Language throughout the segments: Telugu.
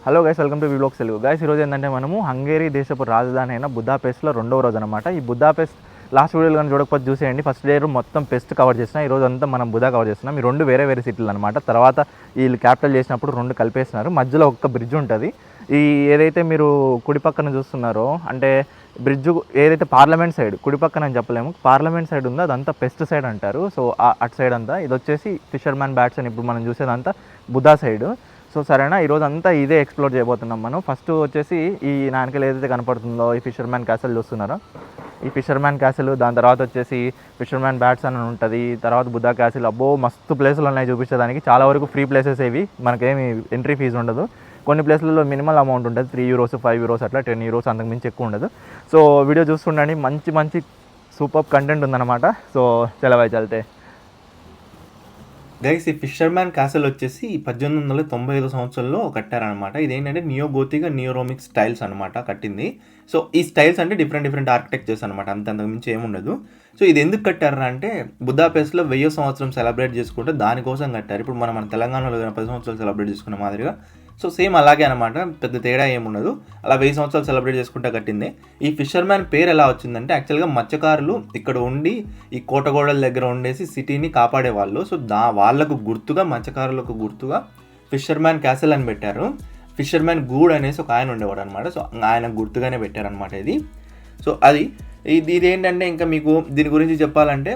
Hello guys, welcome to V vlogs Telugu. Guys, ఈరోజు ఏంటంటే మనము హంగేరీ దేశపు రాజధాని అయిన బుదాపెస్ట్లో రెండవ రోజు అనమాట. ఈ బుదాపెస్ట్ లాస్ట్ వీడియోలో కానీ చూడకపోతే చూసేయండి. ఫస్ట్ డే మొత్తం పెస్ట్ కవర్ చేసిన, ఈరోజు అంతా మనం బుదా కవర్ చేస్తున్నాం. ఈ రెండు వేరే వేరే సిటీలు అనమాట. తర్వాత వీళ్ళు క్యాపిటల్ చేసినప్పుడు రెండు కలిపేస్తున్నారు. మధ్యలో ఒక్క బ్రిడ్జ్ ఉంటుంది. ఈ ఏదైతే మీరు కుడి పక్కన చూస్తున్నారో, అంటే బ్రిడ్జ్ ఏదైతే పార్లమెంట్ సైడ్, కుడి పక్కన అని చెప్పలేము, పార్లమెంట్ సైడ్ ఉందో అదంతా పెస్ట్ సైడ్ అంటారు. సో అటు సైడ్ అంతా ఇది వచ్చేసి ఫిషర్మ్యాన్ బ్యాట్స్ అని ఇప్పుడు మనం చూసేదంతా బుదా సైడ్. సో సరేనా, ఈరోజు అంతా ఇదే ఎక్స్ప్లోర్ చేయబోతున్నాం మనం. ఫస్ట్ వచ్చేసి ఈ నాయనకలు ఏదైతే కనపడుతుందో ఈ ఫిషర్మ్యాన్ క్యాసల్ చూస్తున్నారో, ఈ ఫిషర్మ్యాన్ క్యాసిల్, దాని తర్వాత వచ్చేసి ఫిషర్మ్యాన్ బ్యాట్స్ అని ఉంటుంది. తర్వాత బుద్ధా క్యాసిల్. అబ్బో మస్తు ప్లేసులు ఉన్నాయి చూపించడానికి. చాలా వరకు ఫ్రీ ప్లేసెస్ ఇవి, మనకేమి ఎంట్రీ ఫీజు ఉండదు. కొన్ని ప్లేస్లలో మినిమల్ అమౌంట్ ఉంటుంది, €3, €5 అట్లా, €10 అంతకు మించి ఎక్కువ ఉండదు. సో వీడియో చూస్తుండండి, మంచి మంచి సూపర్ కంటెంట్ ఉందన్నమాట. సో చలవాయి చల్తే గైస్, ఈ ఫిషర్మ్యాన్ క్యాసల్ వచ్చేసి 1895 సంవత్సరంలో కట్టారనమాట. ఇదేంటంటే నియో గోతిక్ నియో రోమిక్ స్టైల్స్ అనమాట కట్టింది. సో ఈ స్టైల్స్ అంటే డిఫరెంట్ ఆర్కిటెక్చర్స్ అనమాట, అంతకు మించి ఏముండదు. సో ఇది ఎందుకు కట్టారు అంటే బుదాపెస్ట్లో 1000వ సంవత్సరం సెలబ్రేట్ చేసుకుంటే దానికోసం కట్టారు. ఇప్పుడు మన తెలంగాణలో 10 సంవత్సరాలు సెలబ్రేట్ చేసుకున్న మాదిరిగా. సో సేమ్ అలాగే అనమాట, పెద్ద తేడా ఏముండదు. అలా 1000 సంవత్సరాలు సెలబ్రేట్ చేసుకుంటే కట్టిందే. ఈ ఫిషర్మ్యాన్ పేరు ఎలా వచ్చిందంటే, యాక్చువల్గా మత్స్యకారులు ఇక్కడ ఉండి ఈ కోటగోడల దగ్గర ఉండేసి సిటీని కాపాడేవాళ్ళు. సో వాళ్ళకు గుర్తుగా, మత్స్యకారులకు గుర్తుగా ఫిషర్మ్యాన్ క్యాసల్ అని పెట్టారు. ఫిషర్మ్యాన్ గూడ్ అనేసి ఒక ఆయన ఉండేవాడు అనమాట. సో ఆయన గుర్తుగానే పెట్టారనమాట ఇది. సో ఇదేంటంటే, ఇంకా మీకు దీని గురించి చెప్పాలంటే,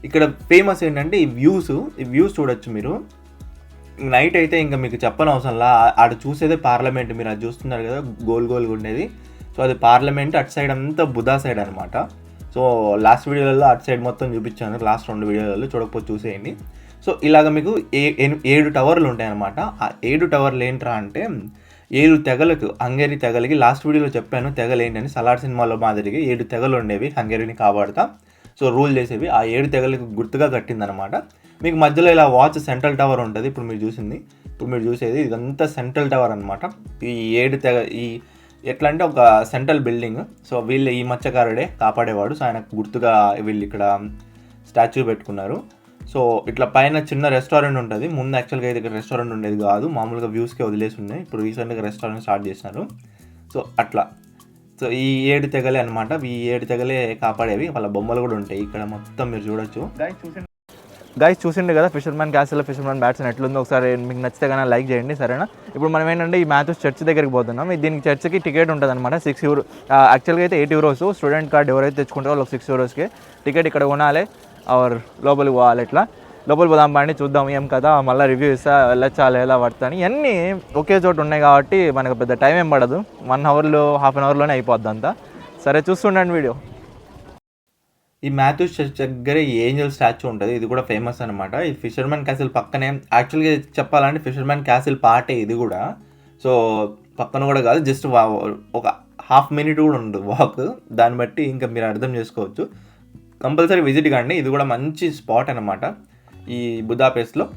ఇక్కడ ఫేమస్ ఏంటంటే ఈ వ్యూస్ చూడొచ్చు మీరు. నైట్ అయితే ఇంకా మీకు చెప్పనవసరంలా, ఆడ చూసేదే పార్లమెంట్. మీరు అది చూస్తున్నారు కదా, గోల్గా ఉండేది. సో అది పార్లమెంట్. అటు సైడ్ అంతా బుధా సైడ్ అనమాట. సో లాస్ట్ వీడియోలలో అటు సైడ్ మొత్తం చూపించాను, లాస్ట్ 2 వీడియోలలో చూడకపోతే చూసేయండి. సో ఇలాగ మీకు 7 టవర్లు ఉంటాయన్నమాట. ఆ 7 టవర్లు ఏంట్రా అంటే 7 తెగలకు, హంగేరీ తెగలకి లాస్ట్ వీడియోలో చెప్పాను తెగలు ఏంటని. సలార్ సినిమాలో మాదిరిగా 7 తెగలు ఉండేవి హంగేరీని కాపాడుతా, సో రూల్ చేసేవి. ఆ 7 తెగలకు గుర్తుగా కట్టిందనమాట. మీకు మధ్యలో ఇలా వాచ్ సెంట్రల్ టవర్ ఉంటుంది. ఇప్పుడు మీరు చూసేది ఇదంతా సెంట్రల్ టవర్ అనమాట. ఈ 7 తెగ ఎట్లా అంటే ఒక సెంట్రల్ బిల్డింగ్. సో వీళ్ళు ఈ మత్స్యకారుడే కాపాడేవాడు. సో ఆయనకు గుర్తుగా వీళ్ళు ఇక్కడ స్టాచ్యూ పెట్టుకున్నారు. సో ఇట్లా పైన చిన్న రెస్టారెంట్ ఉంటుంది. ముందు యాక్చువల్గా అయితే ఇక్కడ రెస్టారెంట్ ఉండేది కాదు, మామూలుగా వ్యూస్కే వదిలేసి ఉన్నాయి. ఇప్పుడు రీసెంట్గా రెస్టారెంట్ స్టార్ట్ చేసినారు. సో అట్లా. సో ఈ 7 తెగలే అనమాట. ఈ 7 తెగలే కాపాడేవి. వాళ్ళ బొమ్మలు కూడా ఉంటాయి ఇక్కడ మొత్తం మీరు చూడొచ్చు. గైస్ చూసిండే కదా ఫిషర్మ్యాన్ క్యాసిల్, ఫిషర్మ్యాన్ బ్యాట్స్ అని ఎట్లుందో. ఒకసారి మీకు నచ్చితే కానీ లైక్ చేయండి, సరేనా. ఇప్పుడు మనం ఏంటంటే ఈ మ్యాథ్యూస్ చర్చ్ దగ్గరికి పోతున్నాం. దీనికి చర్చ్కి టికెట్ ఉంటుంది అనమాట, €6. యాక్చువల్గా అయితే €8. స్టూడెంట్ కార్డ్ ఎవరైతే తెచ్చుకుంటారో వాళ్ళకి €6కి టికెట్ ఇక్కడ కొనాలి, ఆర్ లోపలికి పోవాలి. ఇట్లా లోపలికి పోదాం పండి, చూద్దాం ఏం కదా, మళ్ళీ రివ్యూ ఇస్తా, వెళ్ళొచ్చా ఎలా పడతాను. ఇవన్నీ ఒకే చోట ఉన్నాయి కాబట్టి మనకు పెద్ద టైం ఏం పడదు. 1 అవర్లో, ½ అన్ అవర్లోనే అయిపోద్ది అంతా. సరే చూస్తుండండి వీడియో. ఈ మాథ్యూస్ చర్చ్ దగ్గర ఈ ఏంజల్ స్టాచ్యూ ఉంటుంది. ఇది కూడా ఫేమస్ అనమాట. ఈ ఫిషర్మ్యాన్ క్యాసిల్ పక్కనే, యాక్చువల్గా చెప్పాలంటే ఫిషర్మ్యాన్ క్యాసిల్ పార్టే ఇది కూడా. సో పక్కన కూడా కాదు, జస్ట్ ఒక ½ మినిట్ కూడా ఉండదు వాక్. దాన్ని బట్టి ఇంకా మీరు అర్థం చేసుకోవచ్చు. కంపల్సరీ విజిట్ కండి. ఇది కూడా మంచి స్పాట్ అనమాట ఈ బుదాపెస్ట్లో.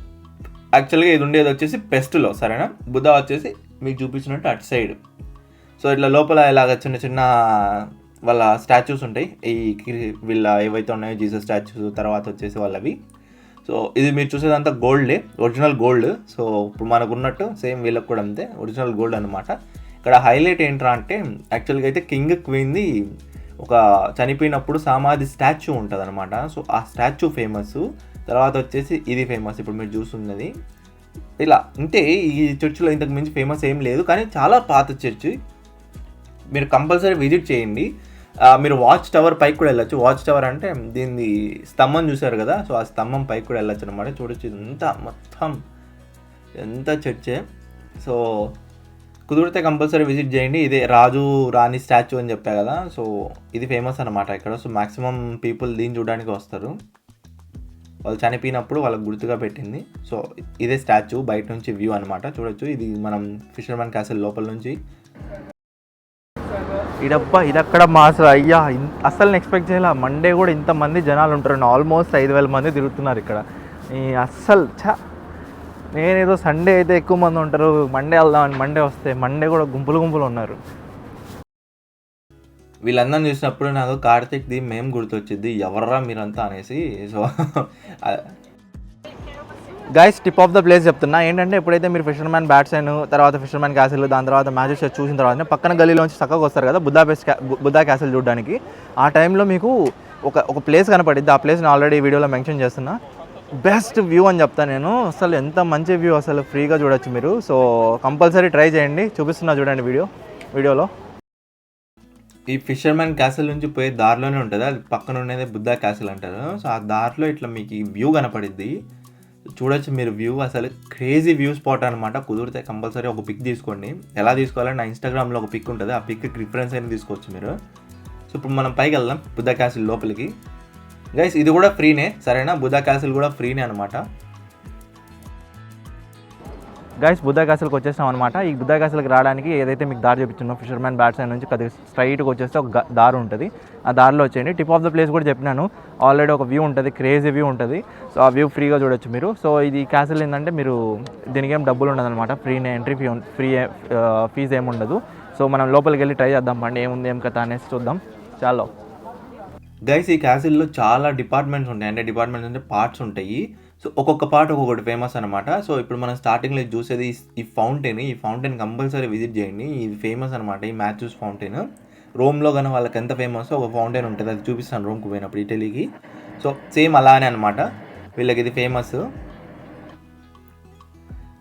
యాక్చువల్గా ఇది ఉండేది వచ్చేసి పెస్ట్లో, సరేనా. బుదా వచ్చేసి మీకు చూపించినట్టు అటు సైడ్. సో ఇట్లా లోపల ఇలాగ చిన్న వాళ్ళ స్టాచ్యూస్ ఉంటాయి. వీళ్ళ ఏవైతే ఉన్నాయో జీసస్ స్టాచ్యూస్, తర్వాత వచ్చేసి వాళ్ళవి. సో ఇది మీరు చూసేదంతా గోల్డే, ఒరిజినల్ గోల్డ్. సో ఇప్పుడు మనకు ఉన్నట్టు సేమ్ వీళ్ళకి కూడా అంతే, ఒరిజినల్ గోల్డ్ అనమాట. ఇక్కడ హైలైట్ ఏంట్రా అంటే, యాక్చువల్గా అయితే కింగ్ క్వీన్ది ఒక చనిపోయినప్పుడు సమాధి స్టాచ్యూ ఉంటుంది అనమాట. సో ఆ స్టాచ్యూ ఫేమస్. తర్వాత వచ్చేసి ఇది ఫేమస్, ఇప్పుడు మీరు చూస్తున్నది. ఇలా అంటే ఈ చర్చిలో ఇంతకు మించి ఫేమస్ ఏం లేదు, కానీ చాలా పాత చర్చి. మీరు కంపల్సరీ విజిట్ చేయండి. మీరు వాచ్ టవర్ పైకి కూడా వెళ్ళచ్చు. వాచ్ టవర్ అంటే దీన్ని స్తంభం చూసారు కదా, సో ఆ స్తంభం పైకి కూడా వెళ్ళచ్చు అనమాట. చూడొచ్చు ఇదంతా మొత్తం ఎంత చర్చే. సో కుదిరితే కంపల్సరీ విజిట్ చేయండి. ఇదే రాజు రాణి స్టాచ్యూ అని చెప్పా కదా, సో ఇది ఫేమస్ అనమాట ఇక్కడ. సో మ్యాక్సిమం పీపుల్ దీన్ని చూడడానికి వస్తారు. వాళ్ళు చనిపోయినప్పుడు వాళ్ళకి గుర్తుగా పెట్టింది. సో ఇదే స్టాచ్యూ బయట నుంచి వ్యూ అనమాట, చూడొచ్చు. ఇది మనం ఫిషర్మ్యాన్ క్యాసిల్ లోపల నుంచి. ఇదబ్బా ఇదక్కడ మాస్ అయ్యా, అస్సలు ఎక్స్పెక్ట్ చేయాల. మండే కూడా ఇంతమంది జనాలు ఉంటారు. ఆల్మోస్ట్ 5,000 మంది తిరుగుతున్నారు ఇక్కడ. అస్సలు నేనేదో సండే అయితే ఎక్కువ మంది ఉంటారు, మండే వెళ్దామని మండే వస్తే మండే కూడా గుంపులు ఉన్నారు. వీళ్ళందరం చూసినప్పుడు నాకు కార్తిక్ది మేము గుర్తొచ్చింది, ఎవర్రా మీరంతా అనేసి. So guys tip of the place చెప్తున్నా ఏంటంటే ఎప్పుడైతే మీరు ఫిషర్మ్యాన్ బ్యాట్సన్ తర్వాత ఫిషర్మ్యాన్ క్యాసిల్ దాని తర్వాత మ్యాచెస్ చూసిన తర్వాత పక్కన గల్లీలోంచి చక్కగా వస్తారు కదా బుద్ధా క్యాసిల్ చూడడానికి. ఆ టైంలో మీకు ఒక ప్లేస్ కనపడిద్ది. ఆ ప్లేస్ని ఆల్రెడీ వీడియోలో మెన్షన్ చేస్తున్నా. బెస్ట్ వ్యూ అని చెప్తాను నేను. అసలు ఎంత మంచి వ్యూ, అసలు ఫ్రీగా చూడొచ్చు మీరు. సో కంపల్సరీ ట్రై చేయండి, చూపిస్తున్నా చూడండి వీడియోలో. ఈ ఫిషర్మ్యాన్ క్యాసిల్ నుంచి పోయే దారిలోనే ఉంటుంది, అది పక్కన ఉండేది బుద్ధా క్యాసిల్ అంటారు. సో ఆ దారిలో ఇట్లా మీకు ఈ వ్యూ కనపడిద్ది, చూడొచ్చు మీరు వ్యూ. అసలు క్రేజీ వ్యూ స్పాట్ అనమాట. కుదిరితే కంపల్సరీ ఒక పిక్ తీసుకోండి. ఎలా తీసుకోవాలంటే నా ఇన్స్టాగ్రామ్లో ఒక పిక్ ఉంటుంది, ఆ పిక్ రిఫరెన్స్ అయినా తీసుకోవచ్చు మీరు. సో ఇప్పుడు మనం పైకి వెళ్దాం బుద్ధా క్యాసిల్ లోపలికి. గైస్ ఇది కూడా ఫ్రీనే, సరేనా? బుద్ధా క్యాసిల్ కూడా ఫ్రీనే అనమాట. గైస్ బుద్ధా క్యాసిల్కి వచ్చేసాం అనమాట. ఈ బుద్ధా క్యాసిల్కి రావడానికి ఏదైతే మీకు దారి చూపించున్నో ఫిషర్మ్యాన్ బ్యాట్స్మెన్ నుంచి కొద్దిగా స్ట్రైట్గా వచ్చేస్తే ఒక దారి ఉంటుంది. ఆ దారిలో వచ్చేయండి. టిప్ ఆఫ్ ద ప్లేస్ కూడా చెప్పినాను ఆల్రెడీ, ఒక వ్యూ ఉంటుంది, క్రేజీ వ్యూ ఉంటుంది. సో ఆ వ్యూ ఫ్రీగా చూడొచ్చు మీరు. సో ఇది క్యాసిల్ ఏంటంటే మీరు దీనికి ఏం డబ్బులు ఉండదు అనమాట, ఫ్రీనే, ఎంట్రీ ఫీజు ఏమి ఉండదు. సో మనం లోపలికి వెళ్ళి ట్రై చేద్దాం పండి, ఏముంది ఏం కథ అనేసి చూద్దాం. చాలా గైస్ ఈ క్యాసిల్లో చాలా డిపార్ట్మెంట్స్ ఉంటాయి, అంటే డిపార్ట్మెంట్స్ అంటే పార్ట్స్ ఉంటాయి. సో ఒక్కొక్క పార్ట్ ఒక్కొక్కటి ఫేమస్ అనమాట. సో ఇప్పుడు మనం స్టార్టింగ్లో చూసేది ఈ ఫౌంటైన్ కంపల్సరీ విజిట్ చేయండి. ఇది ఫేమస్ అనమాట, ఈ మ్యాథ్యూస్ ఫౌంటైన్. రోమ్లో కానీ వాళ్ళకి ఎంత ఫేమస్ ఒక ఫౌంటైన్ ఉంటుంది, అది చూపిస్తాను రోమ్కి పోయినప్పుడు ఇటలీకి. సో సేమ్ అలానే అనమాట వీళ్ళకి ఇది ఫేమస్.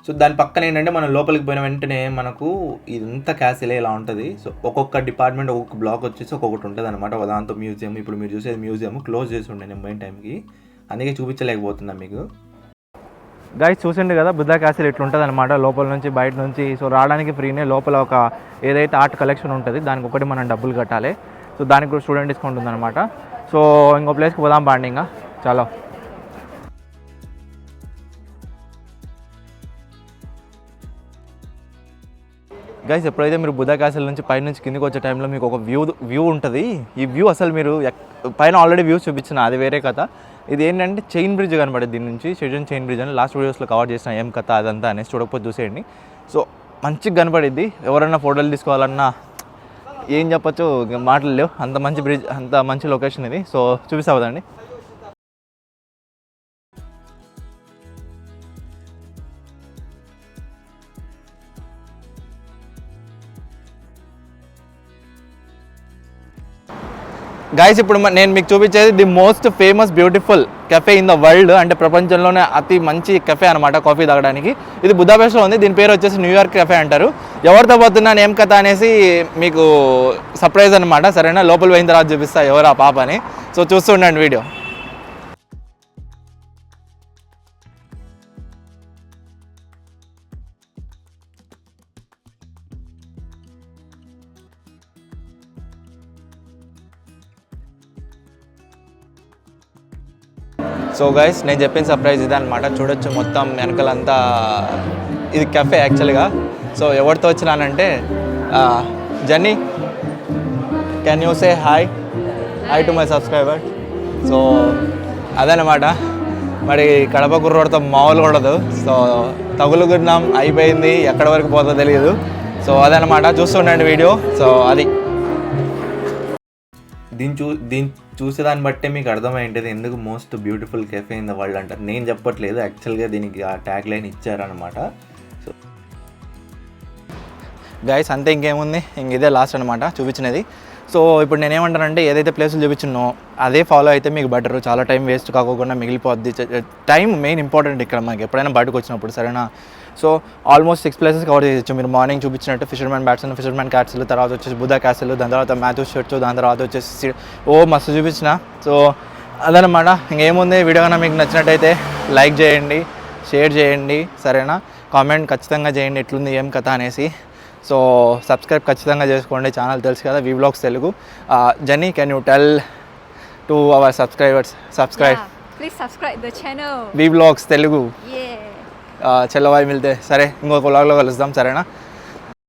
సో దాని పక్కన ఏంటంటే మనం లోపలికి పోయిన వెంటనే మనకు ఇదంతా క్యాసిలే ఇలా ఉంటుంది. సో ఒక్కొక్క డిపార్ట్మెంట్ ఒక్కొక్క బ్లాక్ వచ్చేసి ఒక్కొక్కటి ఉంటుంది అనమాట. దాంతో మ్యూజియం, ఇప్పుడు మీరు చూసేది మ్యూజియం క్లోజ్ చేసి ఉండే నేను పోయిన టైంకి, అందుకే చూపించలేకపోతున్నా మీకు. గైస్ చూసిండు కదా బుద్ధా క్యాసిల్ ఇట్లుంటుంది అనమాట, లోపల నుంచి బయట నుంచి. సో రావడానికి ఫ్రీనే. లోపల ఒక ఏదైతే ఆర్ట్ కలెక్షన్ ఉంటుంది దానికి ఒకటి మనం డబ్బులు కట్టాలి. సో దానికి కూడా స్టూడెంట్ డిస్కౌంట్ ఉందన్నమాట. సో ఇంకో ప్లేస్కి పోదాం బాండి ఇంకా. చాలా గైస్ ఎప్పుడైతే మీరు బుద్ధా క్యాసిల్ నుంచి పైన నుంచి కిందికి వచ్చే టైంలో మీకు ఒక వ్యూ ఉంటుంది. ఈ వ్యూ అసలు మీరు పైన ఆల్రెడీ వ్యూస్ చూపించిన, అది వేరే కథ. ఇది ఏంటంటే చైన్ బ్రిడ్జ్ కనబడేది దీని నుంచి, షెజన్ చైన్ బ్రిడ్జ్ అని లాస్ట్ వీడియోస్లో కవర్ చేసిన ఏం కథ అదంతా అనేసి చూడకపోతే చూసేయండి. సో మంచిగా కనపడిద్ది. ఎవరైనా ఫోటోలు తీసుకోవాలన్నా ఏం చెప్పచ్చు, మాటలు లేవు, అంత మంచి బ్రిడ్జ్, అంత మంచి లొకేషన్ ఇది. సో చూపిస్తా కదండి. గైస్ ఇప్పుడు నేను మీకు చూపించేది the most famous beautiful cafe in the world, అంటే ప్రపంచంలోనే అతి మంచి కెఫే అనమాట కాఫీ తాగడానికి. ఇది బుదాపెస్ట్లో ఉంది. దీని పేరు వచ్చేసి న్యూయార్క్ కెఫే అంటారు. ఎవరితో పోతున్నాను ఏం కథ అనేసి మీకు సర్ప్రైజ్ అనమాట, సరేనా? లోపల పోయిన తర్వాత చూపిస్తా ఎవరు ఆ పాప అని. సో చూస్తుండండి వీడియో. సో గైస్ నేను చెప్పిన సర్ప్రైజ్ ఇదే అనమాట. చూడొచ్చు మొత్తం వెనకలంతా ఇది కెఫే యాక్చువల్గా. సో ఎవరితో వచ్చినానంటే Jenny, can you say hi to my subscriber. So అదనమాట. మరి కడప కుర్రోడితో మామూలు ఉండదు. సో తగులుకున్నాం, అయిపోయింది, ఎక్కడి వరకు పోతుందో తెలియదు. సో అదనమాట, చూస్తుండండి వీడియో. సో అది దీన్ని చూసేదాన్ని బట్టే మీకు అర్థమైంటుంది ఎందుకు most beautiful cafe in the world అంటారు. నేను చెప్పట్లేదు, యాక్చువల్గా దీనికి ఆ ట్యాగ్ లైన్ ఇచ్చారనమాట. సో గైస్ అంతే, ఇంకేముంది, ఇదే లాస్ట్ అనమాట చూపించినది. సో ఇప్పుడు నేనేమంటానంటే ఏదైతే ప్లేసులు చూపించినో అదే ఫాలో అయితే మీకు బెటర్. చాలా టైం వేస్ట్ కాకుండా మిగిలిపోద్ది. టైం మెయిన్ ఇంపార్టెంట్ ఇక్కడ మనకి ఎప్పుడైనా బయటకు వచ్చినప్పుడు, సరేనా? సో ఆల్మోస్ట్ 6 ప్లేసెస్ కవర్ చేయొచ్చు మీరు. మార్నింగ్ చూపించినట్టు ఫిషర్మ్యాన్ బ్యాట్స్మెన్, ఫిషర్మ్యాన్ క్యాసిల్, తర్వాత వచ్చేసి బుద్ధా క్యాసిల్, దాని తర్వాత మ్యాథ్యూస్ చర్చ్, దాని తర్వాత వచ్చేసి మస్తు చూపించిన. సో అదనమాట, ఇంకేముంది. వీడియో కన్నా మీకు నచ్చినట్టయితే లైక్ చేయండి, షేర్ చేయండి, సరేనా? కామెంట్ ఖచ్చితంగా చేయండి ఎట్లుంది ఏం కథ అనేసి. సో సబ్స్క్రైబ్ ఖచ్చితంగా చేసుకోండి, ఛానల్ తెలుసు కదా, V vlogs Telugu. Jenny, can you tell to our subscribers subscribe please subscribe the channel V vlogs Telugu. చలో బాయ్, మిల్తే. సరే ఇంకొక వ్లాగ్లో కలుద్దాం, సరేనా?